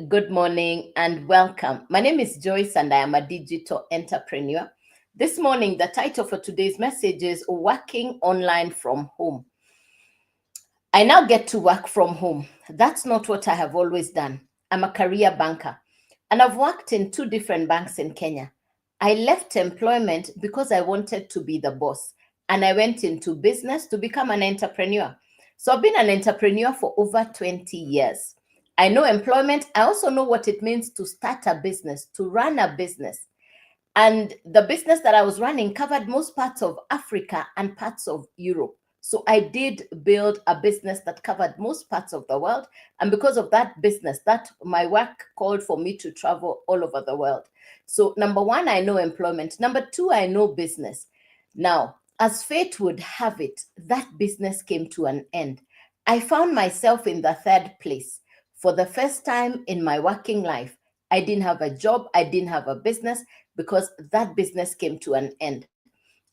good morning, and welcome. My name is Joyce, and I am a digital entrepreneur. This morning, the title for today's message is Working Online from Home. I now get to work from home. That's not what I have always done. I'm a career banker, and I've worked in two different banks in Kenya. I left employment because I wanted to be the boss, and I went into business to become an entrepreneur. So I've been an entrepreneur for over 20 years. I know employment. I also know what it means to start a business, to run a business. And the business that I was running covered most parts of Africa and parts of Europe. So I did build a business that covered most parts of the world. And because of that business, that my work called for me to travel all over the world. So number one, I know employment. Number two, I know business. Now, as fate would have it, that business came to an end. I found myself in the third place. For the first time in my working life, I didn't have a job, I didn't have a business because that business came to an end.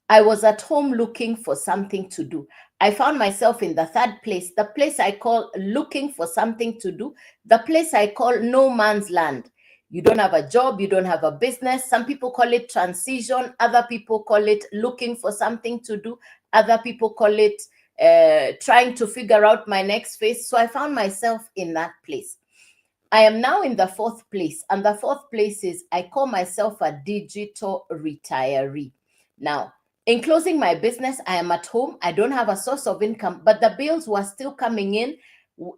I was at home looking for something to do. I found myself in the third place, the place I call looking for something to do, the place I call no man's land. You don't have a job, you don't have a business. Some people call it transition, other people call it looking for something to do, other people call it trying to figure out my next phase. So I found myself in that place. I am now in the fourth place, and the fourth place is I call myself a digital retiree. Now, in closing my business, I am at home. I don't have a source of income, but the bills were still coming in.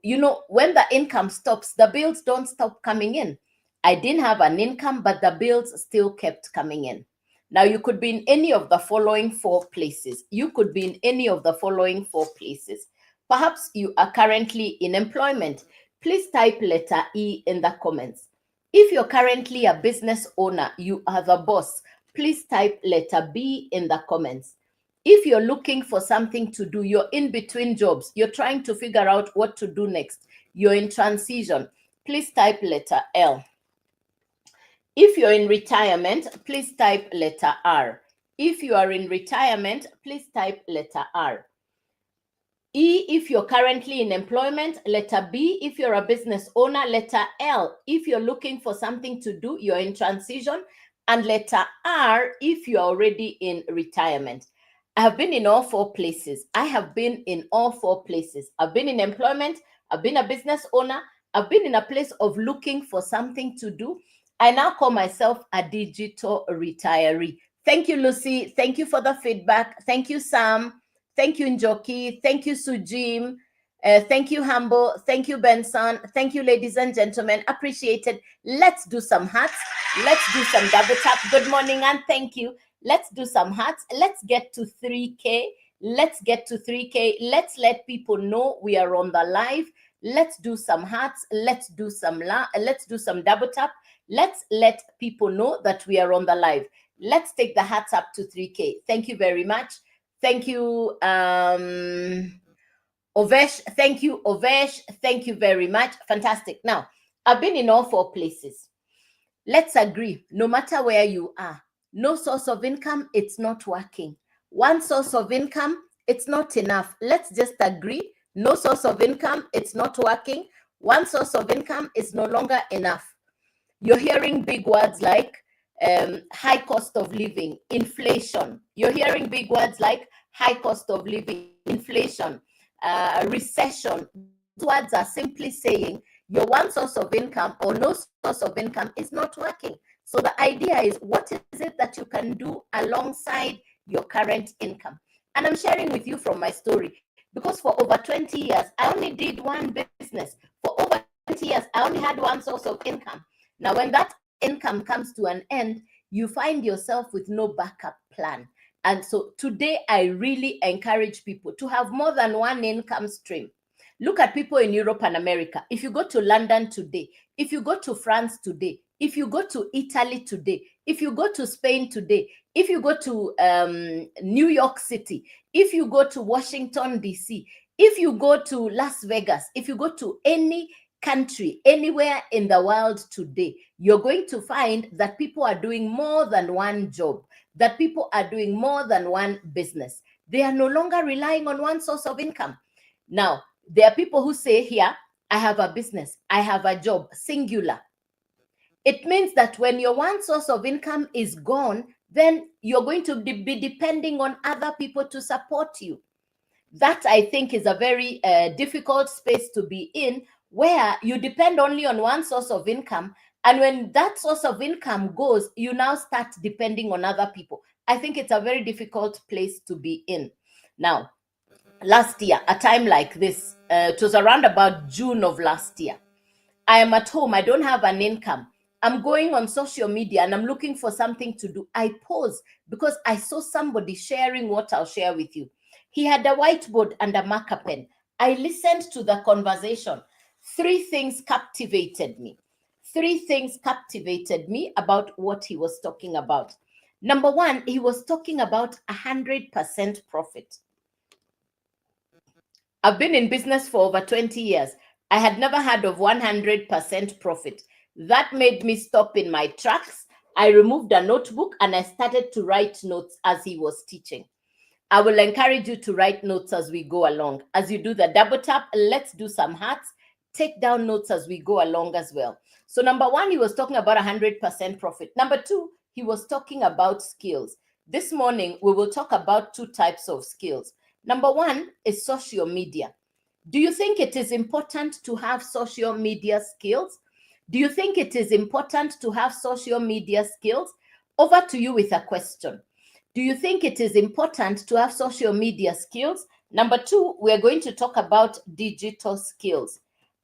You know, when the income stops, the bills don't stop coming in. I didn't have an income, but the bills still kept coming in. Now, you could be in any of the following four places. You could be in any of the following four places. Perhaps you are currently in employment. Please type letter E in the comments. If you're currently a business owner, you are the boss, please type letter B in the comments. If you're looking for something to do, you're in between jobs, you're trying to figure out what to do next, you're in transition, please type letter L. If you're in retirement, please type letter R. If you are in retirement, please type letter R. E, if you're currently in employment, letter B, if you're a business owner, letter L, if you're looking for something to do, you're in transition, and letter R, if you're already in retirement. I have been in all four places. I have been in all four places. I've been in employment, I've been a business owner, I've been in a place of looking for something to do. I now call myself a digital retiree. Thank you, Lucy. Thank you for the feedback. Thank you, Sam. Thank you, Njoki. Thank you, Sujim. Thank you, Humble. Thank you, Benson. Thank you, ladies and gentlemen. Appreciated. Let's do some hearts. Let's do some double tap. Good morning and thank you. Let's do some hearts. Let's get to 3K. Let's get to 3K. Let's let people know we are on the live. Let's do some hearts. Let's do some double tap. Let's let people know that we are on the live. Let's take the hearts up to 3K. Thank you very much. Thank you, Ovesh. Thank you, Ovesh. Thank you very much. Fantastic. Now, I've been in all four places. Let's agree, no matter where you are, no source of income, it's not working. One source of income, it's not enough. Let's just agree, no source of income, it's not working. One source of income is no longer enough. You're hearing big words like high cost of living, inflation. You're hearing big words like high cost of living, inflation, recession. These words are simply saying your one source of income or no source of income is not working. So the idea is, what is it that you can do alongside your current income? And I'm sharing with you from my story, because for over 20 years, I only did one business. For over 20 years, I only had one source of income. Now, when that income comes to an end, you find yourself with no backup plan. And so today, I really encourage people to have more than one income stream. Look at people in Europe and America. If you go to London today, if you go to France today, if you go to Italy today, if you go to Spain today, if you go to New York City, if you go to Washington, D.C., if you go to Las Vegas, if you go to any country, anywhere in the world today, you're going to find that people are doing more than one job, that people are doing more than one business. They are no longer relying on one source of income. Now, there are people who say here, I have a business, I have a job, singular. It means that when your one source of income is gone, then you're going to be depending on other people to support you. That, I think, is a very difficult space to be in, where you depend only on one source of income. And when that source of income goes, you now start depending on other people. I think it's a very difficult place to be in. Now, last year, a time like this, it was around about June of last year. I am at home, I don't have an income. I'm going on social media and I'm looking for something to do. I pause because I saw somebody sharing what I'll share with you. He had a whiteboard and a marker pen. I listened to the conversation. Three things captivated me. Three things captivated me about what he was talking about. Number one, he was talking about 100% profit. I've been in business for over 20 years. I had never heard of 100% profit. That made me stop in my tracks. I removed a notebook and I started to write notes as he was teaching. I will encourage you to write notes as we go along. As you do the double tap, let's do some hearts. Take down notes as we go along as well. So number one, he was talking about 100% profit. Number two, he was talking about skills. This morning, we will talk about two types of skills. Number one is social media. Do you think it is important to have social media skills? Do you think it is important to have social media skills? Over to you with a question. Do you think it is important to have social media skills? Number two, we're going to talk about digital skills.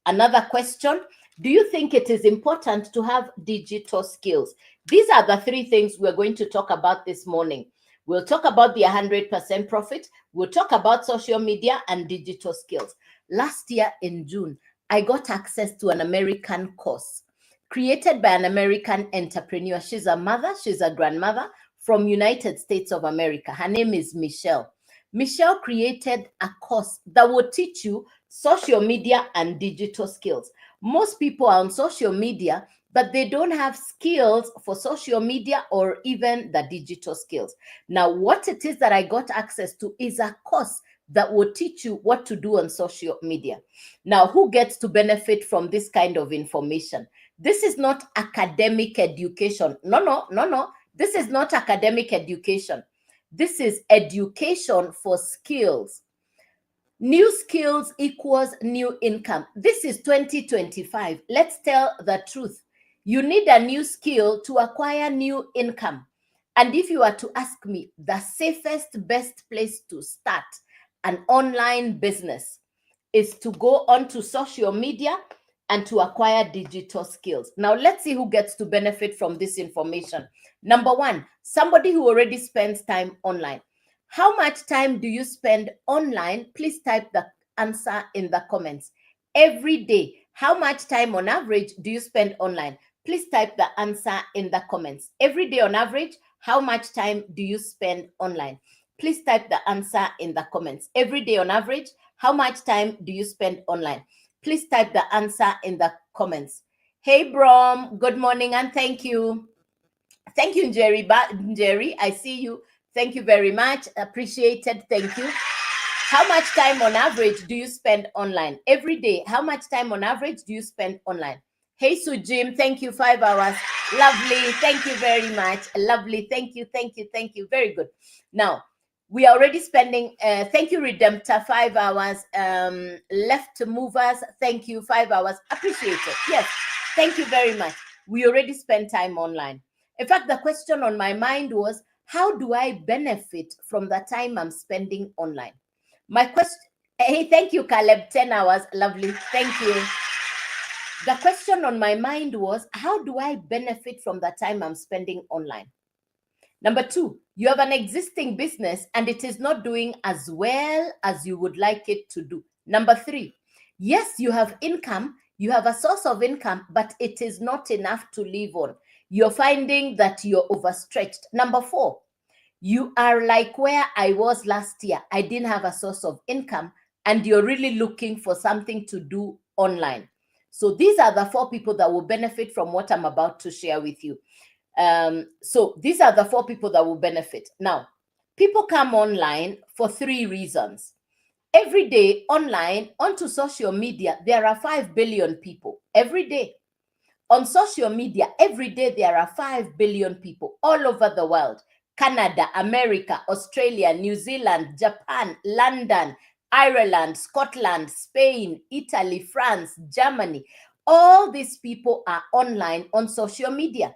Another question, do you think it is important to have digital skills? These are the three things we're going to talk about this morning. We'll talk about the 100% profit. We'll talk about social media and digital skills. Last year in June, I got access to an American course created by an American entrepreneur. She's a mother, she's a grandmother from United States of America. Her name is Michelle. Michelle created a course that will teach you social media and digital skills. Most people are on social media, but they don't have skills for social media or even the digital skills. Now, what it is that I got access to is a course that will teach you what to do on social media. Now, who gets to benefit from this kind of information? This is not academic education. No. This is not academic education. This is education for skills. New skills equals new income. This is 2025. Let's tell the truth. You need a new skill to acquire new income. And if you are to ask me, the safest, best place to start an online business is to go onto social media and to acquire digital skills. Now, let's see who gets to benefit from this information. Number one, somebody who already spends time online. How much time do you spend online? Please type the answer in the comments. Every day, how much time on average do you spend online? Please type the answer in the comments. Every day on average, how much time do you spend online? Please type the answer in the comments. Every day on average, how much time do you spend online? Please type the answer in the comments. Hey, Brom, good morning and thank you. Thank you, Jerry. Jerry, I see you. Thank you very much. Appreciated. Thank you. How much time on average do you spend online? Every day, how much time on average do you spend online? Hey, Sujim, thank you. 5 hours. Lovely. Thank you very much. Lovely. Thank you. Very good. Now, we are already spending, thank you, Redemptor, 5 hours. Left movers, thank you, 5 hours. Appreciate it. Yes, thank you very much. We already spent time online. In fact, the question on my mind was, how do I benefit from the time I'm spending online? My question, hey, thank you, Caleb, 10 hours. Lovely. Thank you. The question on my mind was, how do I benefit from the time I'm spending online? Number two, you have an existing business and it is not doing as well as you would like it to do. Number three, yes, you have income, you have a source of income, but it is not enough to live on. You're finding that you're overstretched. Number four, you are like where I was last year. I didn't have a source of income and you're really looking for something to do online. So these are the four people that will benefit from what I'm about to share with you. So these are the four people that will benefit. Now, people come online for three reasons. Every day online, onto social media, there are 5 billion people. Every day. On social media, every day there are 5 billion people all over the world. Canada, America, Australia, New Zealand, Japan, London, Ireland, Scotland, Spain, Italy, France, Germany. All these people are online on social media.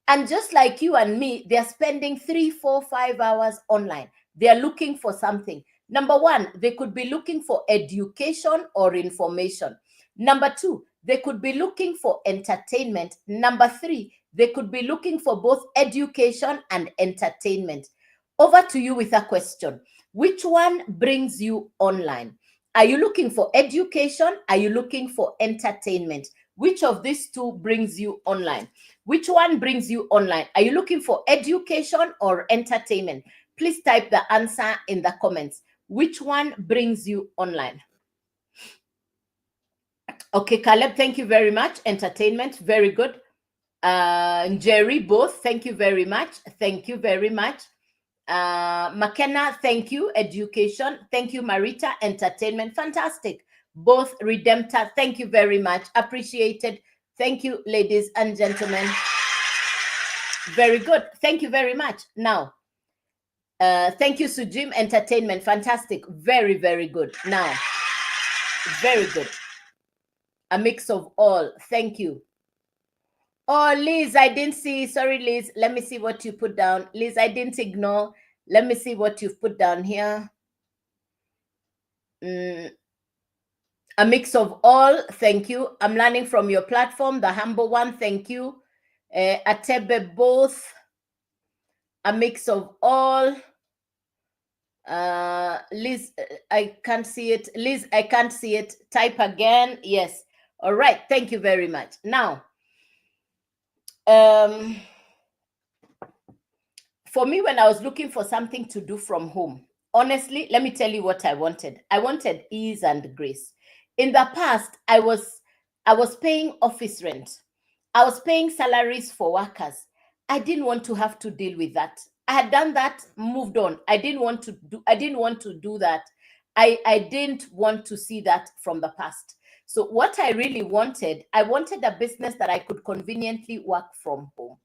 And just like you and me, they're spending 3, 4, 5 hours online. They're looking for something. Number one, they could be looking for education or information. Number two, they could be looking for entertainment. Number three, they could be looking for both education and entertainment. Over to you with a question. Which one brings you online? Are you looking for education? Are you looking for entertainment? Which of these two brings you online? Which one brings you online? Are you looking for education or entertainment? Please type the answer in the comments. Which one brings you online? Okay, Caleb, thank you very much. Entertainment, very good. Jerry, both, thank you very much. Thank you very much. McKenna, thank you. Education, thank you. Marita, entertainment, fantastic. Both Redemptor, thank you very much. Appreciated. Thank you, ladies and gentlemen. Very good. Thank you very much. Now, thank you, Sujim, entertainment, fantastic. Very, very good. Now, very good. A mix of all. Thank you. Oh, Liz, I didn't see. Sorry, Liz. Let me see what you put down. Liz, I didn't ignore. Let me see what you've put down here. A mix of all. Thank you. I'm learning from your platform. The humble one. Thank you. Atebe, both. A mix of all. Liz, I can't see it. Liz, I can't see it. Type again. Yes. All right. Thank you very much. Now, for me, when I was looking for something to do from home, honestly, let me tell you what I wanted. I wanted ease and grace. In the past, I was paying office rent. I was paying salaries for workers. I didn't want to have to deal with that. I had done that, moved on. I didn't want to do that. I didn't want to see that from the past. So what I really wanted, I wanted a business that I could conveniently work from home.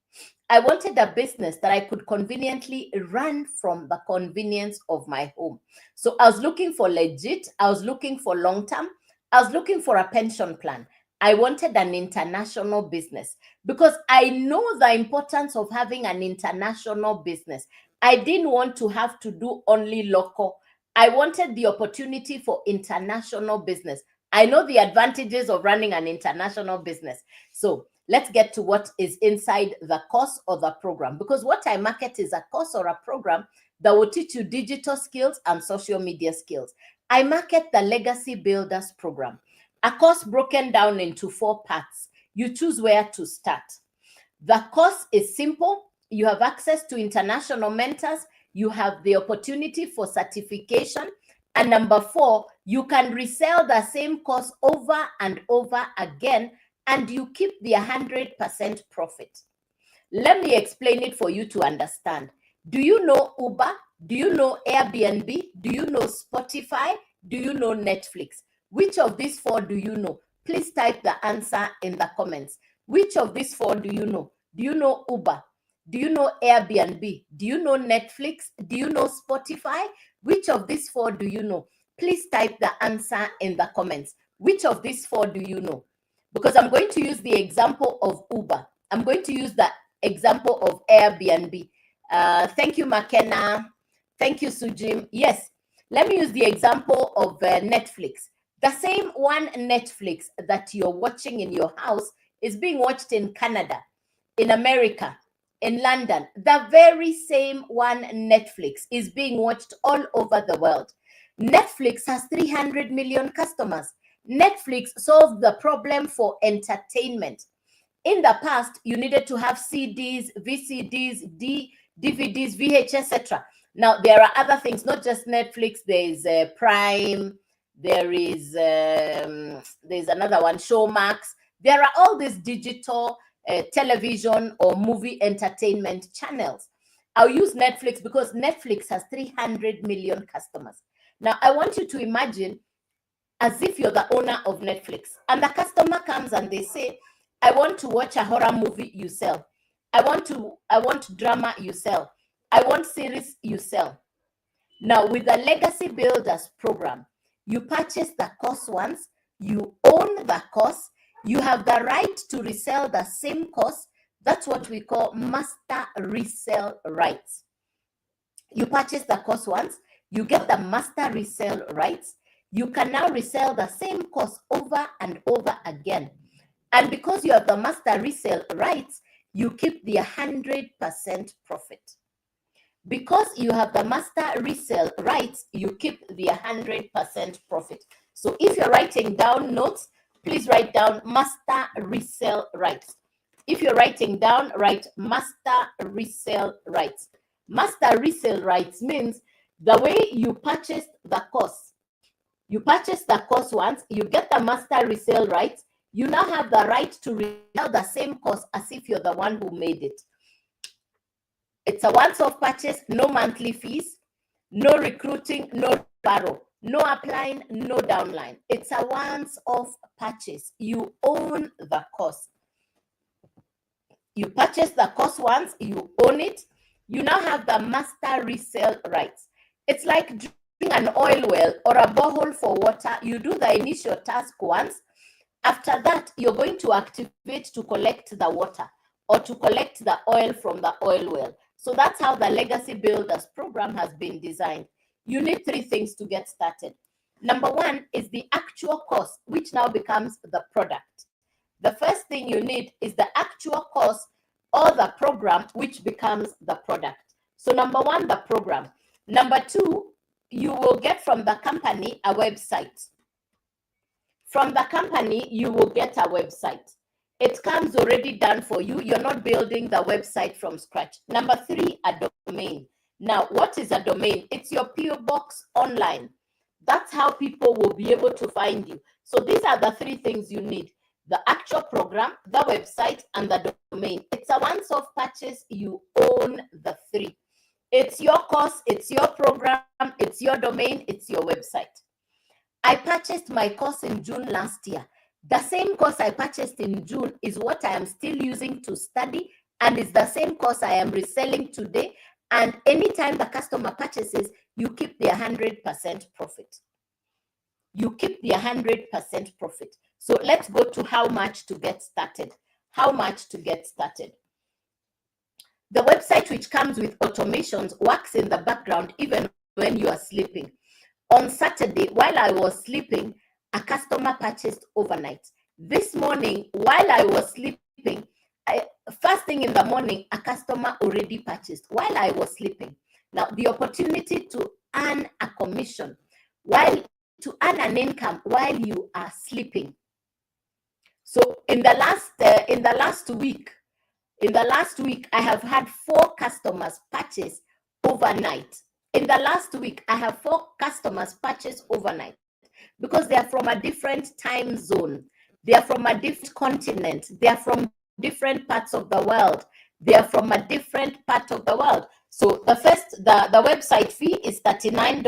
I wanted a business that I could conveniently run from the convenience of my home. So I was looking for legit, I was looking for long term, I was looking for a pension plan. I wanted an international business because I know the importance of having an international business. I didn't want to have to do only local. I wanted the opportunity for international business. I know the advantages of running an international business. So let's get to what is inside the course or the program, because what I market is a course or a program that will teach you digital skills and social media skills. I market the Legacy Builders program, a course broken down into 4 parts. You choose where to start. The course is simple. You have access to international mentors. You have the opportunity for certification. And number 4, you can resell the same course over and over again, and you keep the 100% profit. Let me explain it for you to understand. Do you know Uber? Do you know Airbnb? Do you know Spotify? Do you know Netflix? Which of these 4 do you know? Please type the answer in the comments. Which of these 4 do you know? Do you know Uber? Do you know Airbnb? Do you know Netflix? Do you know Spotify? Which of these 4 do you know? Please type the answer in the comments. Which of these 4 do you know? Because I'm going to use the example of Uber. I'm going to use the example of Airbnb. Thank you, McKenna. Thank you, Sujim. Yes, let me use the example of Netflix. The same one Netflix that you're watching in your house is being watched in Canada, in America, in London. The very same one Netflix is being watched all over the world. Netflix has 300 million customers. Netflix solved the problem for entertainment. In the past, you needed to have CDs, VCDs, DVDs, VHS, etc. Now, there are other things, not just Netflix. There's Prime. There's another one, Showmax. There are all these digital television or movie entertainment channels. I'll use Netflix because Netflix has 300 million customers. Now, I want you to imagine as if you're the owner of Netflix and the customer comes and they say, I want to watch a horror movie, you sell. I want drama, you sell. I want series, you sell. Now, with the Legacy Builders program, you purchase the course once, you own the course, you have the right to resell the same course. That's what we call master resale rights. You purchase the course once, you get the master resale rights. You can now resell the same course over and over again. And because you have the master resale rights, you keep the 100% profit. Because you have the master resale rights, you keep the 100% profit. So if you're writing down notes, please write down master resale rights. If you're writing down, write master resale rights. Master resale rights means the way you purchased the course. You purchase the course once, you get the master resale rights, you now have the right to resell the same course as if you're the one who made it. It's a once-off purchase, no monthly fees, no recruiting, no borrow, no applying, no downline. It's a once-off purchase. You own the course. You purchase the course once, you own it. You now have the master resale rights. It's like drilling an oil well or a borehole for water. You do the initial task once. After that, you're going to activate to collect the water or to collect the oil from the oil well. So that's how the Legacy Builders program has been designed. You need three things to get started. Number one is the actual course, which now becomes the product. The first thing you need is the actual course or the program, which becomes the product. So number one, the program. Number two, you will get from the company a website. From the company, you will get a website. It comes already done for you. You're not building the website from scratch. Number three, a domain. Now, what is a domain? It's your PO box online. That's how people will be able to find you. So these are the three things you need: the actual program, the website, and the domain. It's a once-off purchase. You own the three. It's your course, it's your program, it's your domain, it's your website. I purchased my course in June last year. The same course I purchased in June is what I am still using to study, and is the same course I am reselling today. And anytime the customer purchases, you keep the 100% profit. You keep the 100% profit. So let's go to how much to get started. How much to get started. The website, which comes with automations, works in the background even when you are sleeping. On Saturday, while I was sleeping, a customer purchased overnight. This morning, while I was sleeping, first thing in the morning, a customer already purchased while I was sleeping. Now, the opportunity to earn a commission, to earn an income while you are sleeping. So in the last week, I have had 4 customers purchase overnight. In the last week, I have 4 customers purchase overnight because they are from a different time zone. They are from a different continent. They are from different parts of the world. They are from a different part of the world. So the website fee is $39,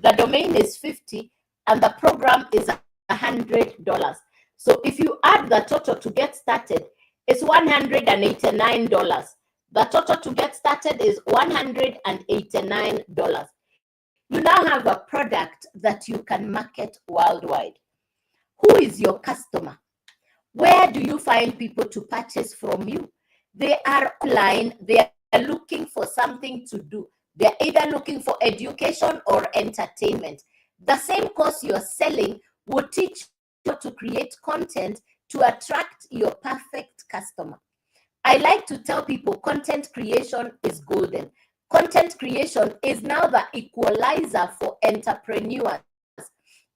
the domain is $50, and the program is $100. So if you add the total to get started, it's $189. The total to get started is $189. You now have a product that you can market worldwide. Who is your customer? Where do you find people to purchase from you? They are online. They are looking for something to do. They're either looking for education or entertainment. The same course you're selling will teach you how to create content to attract your perfect customer. I like to tell people content creation is golden. Content creation is now the equalizer for entrepreneurs.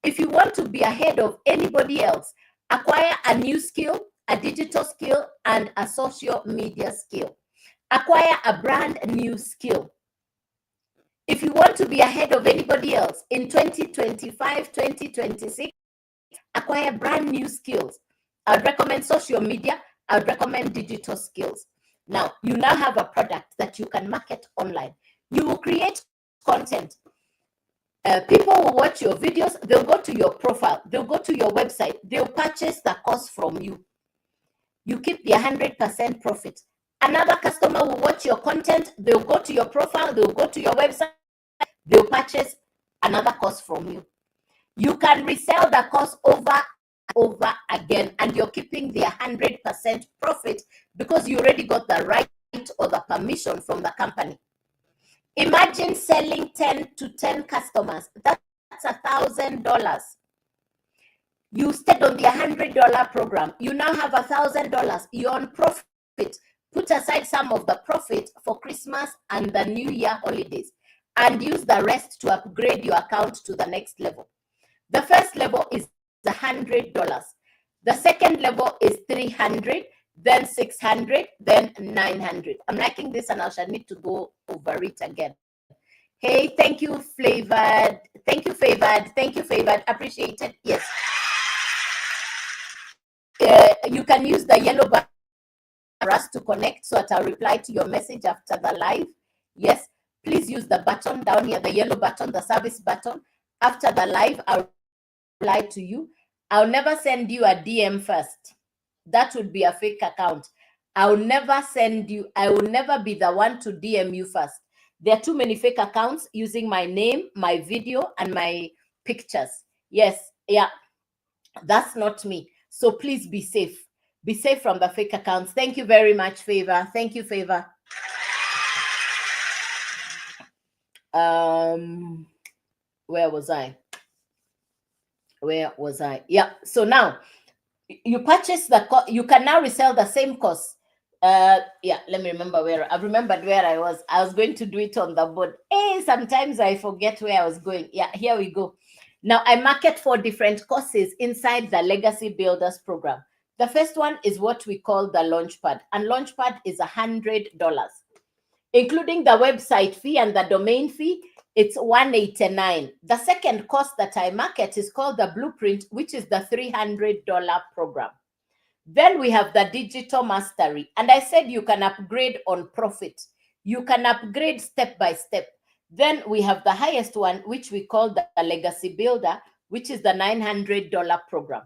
If you want to be ahead of anybody else, acquire a new skill, a digital skill, and a social media skill. Acquire a brand new skill. If you want to be ahead of anybody else in 2025, 2026, acquire brand new skills. I would recommend social media. I would recommend digital skills. Now, you now have a product that you can market online. You will create content. People will watch your videos, they'll go to your profile, they'll go to your website, they'll purchase the course from you. You keep the 100% profit. Another customer will watch your content, they'll go to your profile, they'll go to your website, they'll purchase another course from you. You can resell the course over again, and you're keeping the 100% profit because you already got the right or the permission from the company. Imagine selling 10 to 10 customers. That's $1,000. You stayed on the $100 program. You now have $1,000. You're on profit. Put aside some of the profit for Christmas and the New Year holidays and use the rest to upgrade your account to the next level. The first level is $100. The second level is $300, then $600, then $900. I'm liking this and I shall need to go over it again. Hey, thank you, Flavored. Thank you, Favored. Thank you, Favored. Appreciate it. Yes. You can use the yellow button for us to connect so that I'll reply to your message after the live. Yes, please use the button down here, the yellow button, the service button. After the live, I'll reply to you. I'll never send you a DM first. That would be a fake account. I'll never send you, I will never be the one to DM you first. There are too many fake accounts using my name, my video, and my pictures. Yes, yeah, that's not me. So please be safe. Be safe from the fake accounts. Thank you very much, Favor. Thank you, Favor. Where was I? Yeah. So now you purchase the you can now resell the same course. Yeah, let me remember where I've remembered where I was. I was going to do it on the board. Hey, sometimes I forget where I was going. Yeah, here we go. Now I market 4 different courses inside the Legacy Builders program. The first one is what we call the Launchpad, and Launchpad is $100, including the website fee and the domain fee. It's $189. The second course that I market is called the Blueprint, which is the $300 program. Then we have the Digital Mastery, and I said you can upgrade on profit. You can upgrade step by step. Then we have the highest one, which we call the Legacy Builder, which is the $900 program.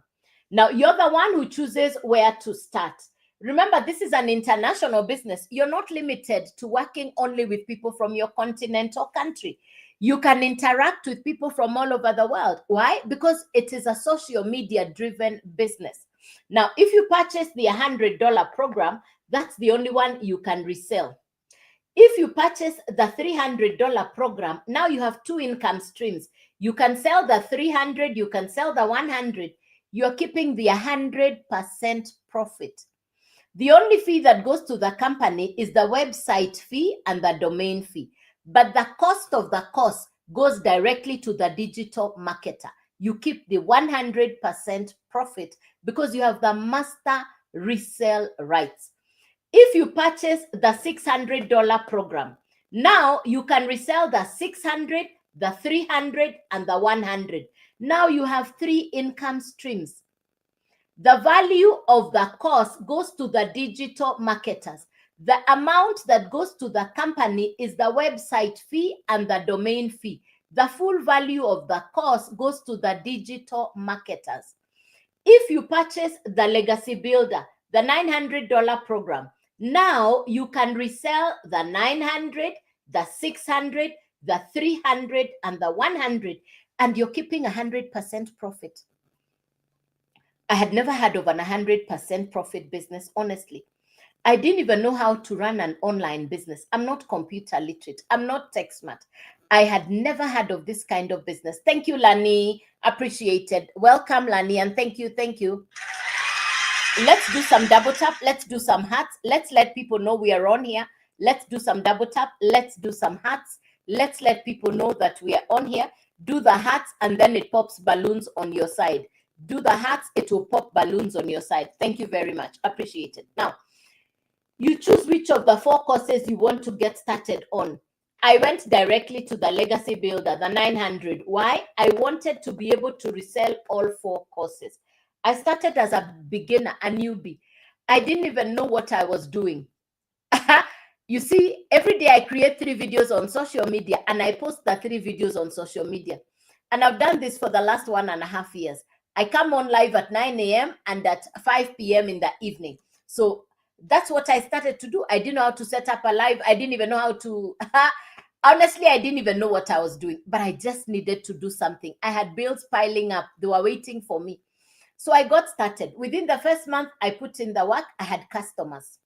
Now, you're the one who chooses where to start. Remember, this is an international business. You're not limited to working only with people from your continent or country. You can interact with people from all over the world. Why? Because it is a social media driven business. Now, if you purchase the $100 program, that's the only one you can resell. If you purchase the $300 program, now you have 2 income streams. You can sell the 300, you can sell the 100. You're keeping the 100% profit. The only fee that goes to the company is the website fee and the domain fee. But the cost of the course goes directly to the digital marketer. You keep the 100% profit because you have the master resale rights. If you purchase the $600 program, now you can resell the 600, the 300, and the 100. Now you have 3 income streams. The value of the course goes to the digital marketers. The amount that goes to the company is the website fee and the domain fee. The full value of the course goes to the digital marketers. If you purchase the Legacy Builder, the $900 program, now you can resell the 900, the 600, the 300, and the 100, and you're keeping 100% profit. I had never heard of an 100% profit business, honestly. I didn't even know how to run an online business. I'm not computer literate. I'm not tech smart. I had never heard of this kind of business. Thank you, Lani. Appreciated. Welcome, Lani, and thank you. Thank you. Let's do some double tap. Let's do some hearts. Let's let people know we are on here. Let's do some double tap. Let's do some hearts. Let's let people know that we are on here. Do the hearts, and then it pops balloons on your side. Do the hearts, it will pop balloons on your side. Thank you very much. Appreciate it. Now, you choose which of the 4 courses you want to get started on. I went directly to the Legacy Builder, the 900. Why? I wanted to be able to resell all 4 courses. I started as a beginner, a newbie. I didn't even know what I was doing. You see, every day I create 3 videos on social media and I post the 3 videos on social media. And I've done this for the last 1.5 years. I come on live at 9 a.m. and at 5 p.m. in the evening. So that's what I started to do. I didn't know how to set up a live. I didn't even know how to, honestly, I didn't even know what I was doing, but I just needed to do something. I had bills piling up. They were waiting for me. So I got started. Within the first month, I put in the work. I had customers.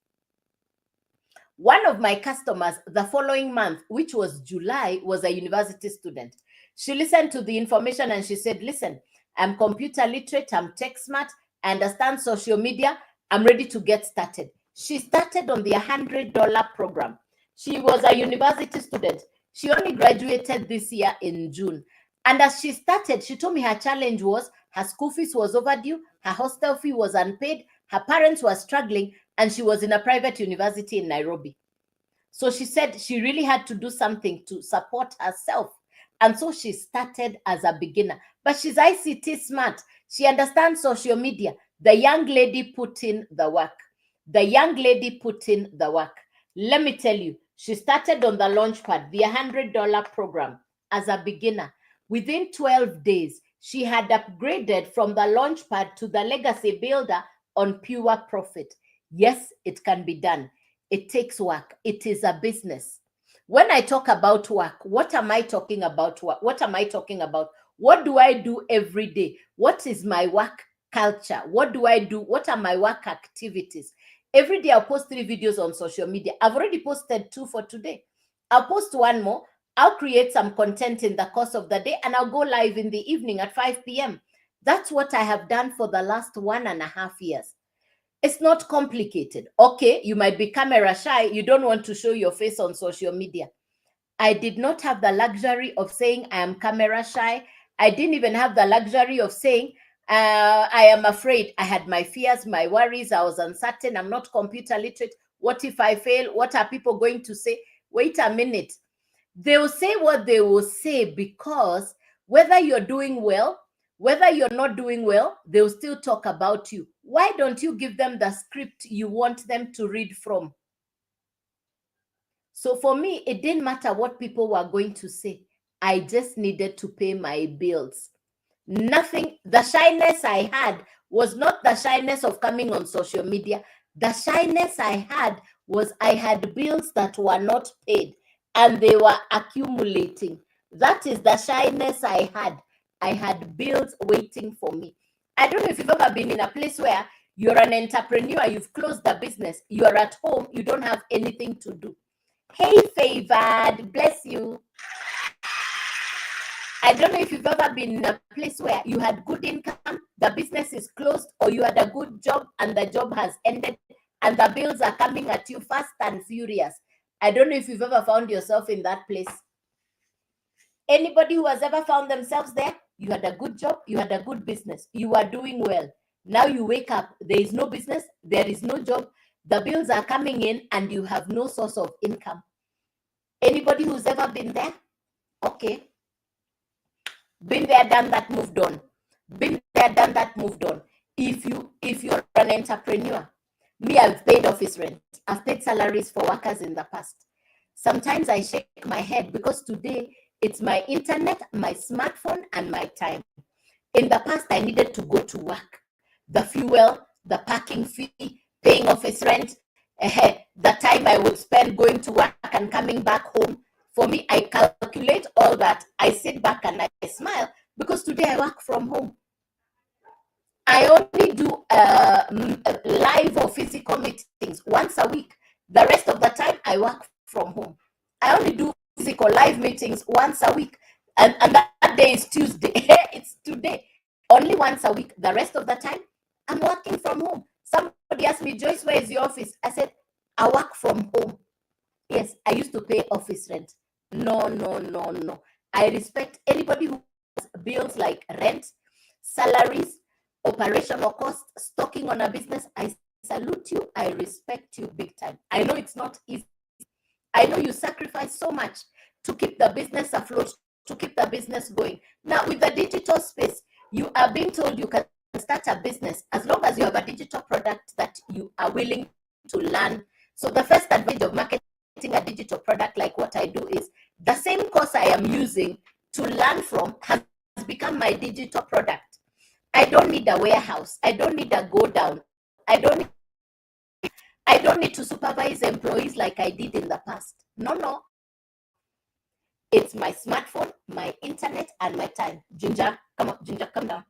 One of my customers the following month, which was July, was a university student. She listened to the information and she said, listen, I'm computer literate, I'm tech smart, I understand social media, I'm ready to get started. She started on the $100 program. She was a university student. She only graduated this year in June. And as she started, she told me her challenge was her school fees was overdue, her hostel fee was unpaid, her parents were struggling, and she was in a private university in Nairobi. So she said she really had to do something to support herself. And so she started as a beginner. But she's ICT smart. She understands social media. The young lady put in the work. The young lady put in the work. Let me tell you, she started on the Launchpad, the $100 program, as a beginner. Within 12 days, she had upgraded from the Launchpad to the Legacy Builder on pure profit. Yes, it can be done. It takes work. It is a business. When I talk about work, what am I talking about? What am I talking about? What do I do every day? What is my work culture? What do I do? What are my work activities? Every day I'll post 3 videos on social media. I've already posted 2 for today. I'll post 1 more. I'll create some content in the course of the day and I'll go live in the evening at 5 p.m. That's what I have done for the last 1.5 years. It's not complicated. Okay, you might be camera shy. You don't want to show your face on social media. I did not have the luxury of saying I am camera shy. I didn't even have the luxury of saying I am afraid. I had my fears, my worries. I was uncertain. I'm not computer literate. What if I fail? What are people going to say? Wait a minute. They will say what they will say because whether you're doing well, whether you're not doing well, they'll still talk about you. Why don't you give them the script you want them to read from? So for me, it didn't matter what people were going to say. I just needed to pay my bills. Nothing, the shyness I had was not the shyness of coming on social media. The shyness I had was I had bills that were not paid and they were accumulating. That is the shyness I had. I had bills waiting for me. I don't know if you've ever been in a place where you're an entrepreneur, you've closed the business, you're at home, you don't have anything to do. Hey, Favored, bless you. I don't know if you've ever been in a place where you had good income, the business is closed, or you had a good job and the job has ended and the bills are coming at you fast and furious. I don't know if you've ever found yourself in that place. Anybody who has ever found themselves there, you had a good job, you had a good business, you are doing well. Now you wake up, there is no business, there is no job, the bills are coming in and you have no source of income. Anybody who's ever been there? Okay. Been there, done that, moved on. Been there, done that, moved on. If you're an entrepreneur, me, I've paid office rent. I've paid salaries for workers in the past. Sometimes I shake my head because today it's my internet, my smartphone, and my time. In the past, I needed to go to work. The fuel, the parking fee, paying office rent, the time I would spend going to work and coming back home. For me, I calculate all that. I sit back and I smile because today I work from home. I only do live or physical meetings once a week. The rest of the time, I work from home. I only do physical live meetings once a week. And that day is Tuesday. It's today. Only once a week. The rest of the time, I'm working from home. Somebody asked me, Joyce, where is your office? I said, I work from home. Yes, I used to pay office rent. No, no, no, no. I respect anybody who has bills like rent, salaries, operational costs, stocking on a business. I salute you. I respect you big time. I know it's not easy. I know you sacrifice so much to keep the business afloat, to keep the business going. Now, with the digital space, you are being told you can start a business as long as you have a digital product that you are willing to learn. So the first advantage of marketing a digital product like what I do is the same course I am using to learn from has become my digital product. I don't need a warehouse. I don't need a go down. I don't need to supervise employees like I did in the past. No. It's my smartphone, my internet, and my time. Ginger, come up. Ginger, come down.